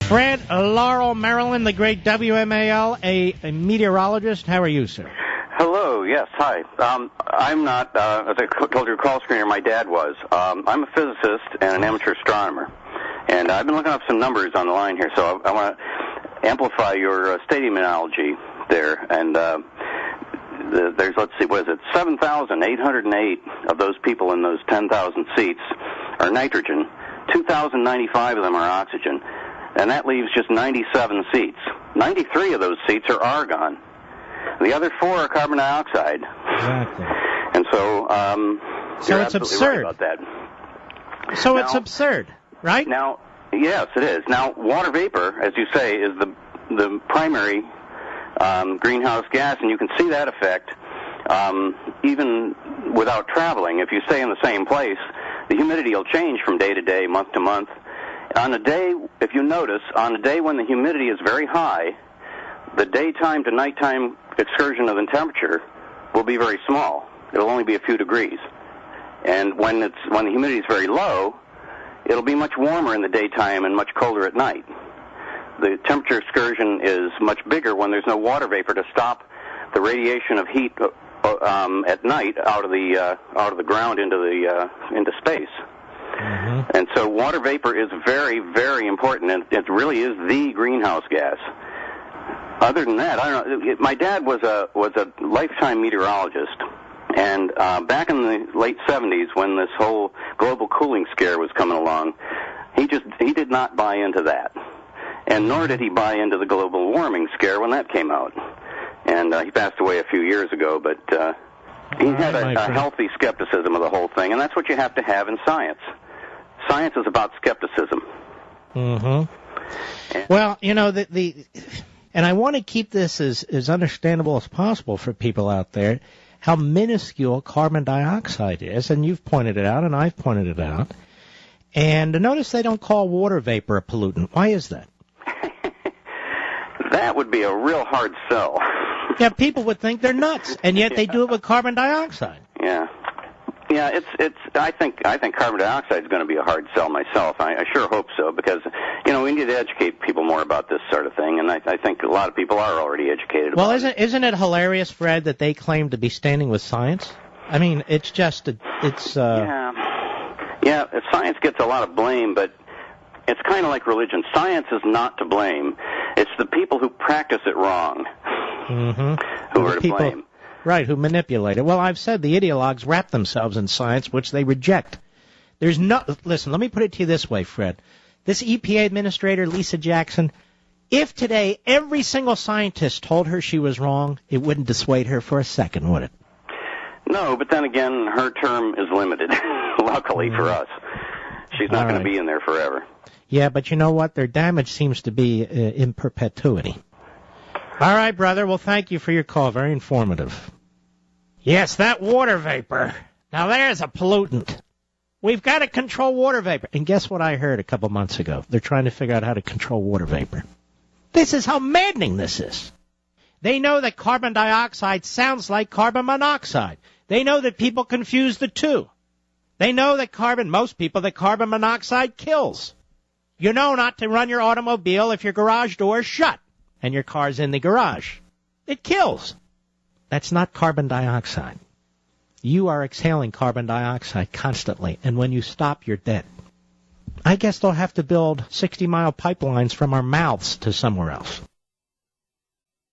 Fred Laurel, Maryland, the great WMAL, a meteorologist. How are you, sir? Hello, yes, hi. I'm not, as I told your call screener, my dad was. I'm a physicist and an amateur astronomer. And I've been looking up some numbers on the line here, so I want to amplify your stadium analogy there. And there's, let's see, what is it, 7,808 of those people in those 10,000 seats are nitrogen. 2,095 of them are oxygen. And that leaves just 97 seats. 93 of those seats are argon. The other 4 are carbon dioxide. Exactly. And so, so it's absurd. Right about that. So now, it's absurd, right? Now, yes, it is. Now, water vapor, as you say, is the primary greenhouse gas, and you can see that effect even without traveling. If you stay in the same place, the humidity will change from day to day, month to month. On a day, if you notice, on a day when the humidity is very high, the daytime to nighttime excursion of the temperature will be very small. It'll only be a few degrees. And when the humidity is very low, it'll be much warmer in the daytime and much colder at night. The temperature excursion is much bigger when there's no water vapor to stop the radiation of heat at night out of the ground into space. Mm-hmm. And so water vapor is very, very important, and it really is the greenhouse gas. Other than that, I don't know. My dad was a lifetime meteorologist, and back in the late 70s, when this whole global cooling scare was coming along, he did not buy into that, and nor did he buy into the global warming scare when that came out. And he passed away a few years ago, but he had a healthy skepticism of the whole thing, and that's what you have to have in science. Science is about skepticism. Mm-hmm. Well, you know, and I want to keep this as understandable as possible for people out there, how minuscule carbon dioxide is, and you've pointed it out, and I've pointed it out. And notice they don't call water vapor a pollutant. Why is that? That would be a real hard sell. Yeah, people would think they're nuts, and yet they do it with carbon dioxide. Yeah. Yeah, I think carbon dioxide is going to be a hard sell myself. I sure hope so, because, you know, we need to educate people more about this sort of thing, and I think a lot of people are already educated about it. Well, isn't it hilarious, Fred, that they claim to be standing with science? I mean, it's just, Yeah, science gets a lot of blame, but it's kind of like religion. Science is not to blame. It's the people who practice it wrong who are to blame. Right, who manipulate it. Well, I've said the ideologues wrap themselves in science, which they reject. Listen, let me put it to you this way, Fred. This EPA administrator, Lisa Jackson, if today every single scientist told her she was wrong, it wouldn't dissuade her for a second, would it? No, but then again, her term is limited, luckily for us. She's not going to be in there forever. Yeah, but you know what? Their damage seems to be in perpetuity. All right, brother. Well, thank you for your call. Very informative. Yes, that water vapor. Now, there's a pollutant. We've got to control water vapor. And guess what I heard a couple months ago? They're trying to figure out how to control water vapor. This is how maddening this is. They know that carbon dioxide sounds like carbon monoxide. They know that people confuse the two. They know that most people, that carbon monoxide kills. You know not to run your automobile if your garage door is shut and your car's in the garage. It kills. That's not carbon dioxide. You are exhaling carbon dioxide constantly, and when you stop, you're dead. I guess they'll have to build 60-mile pipelines from our mouths to somewhere else.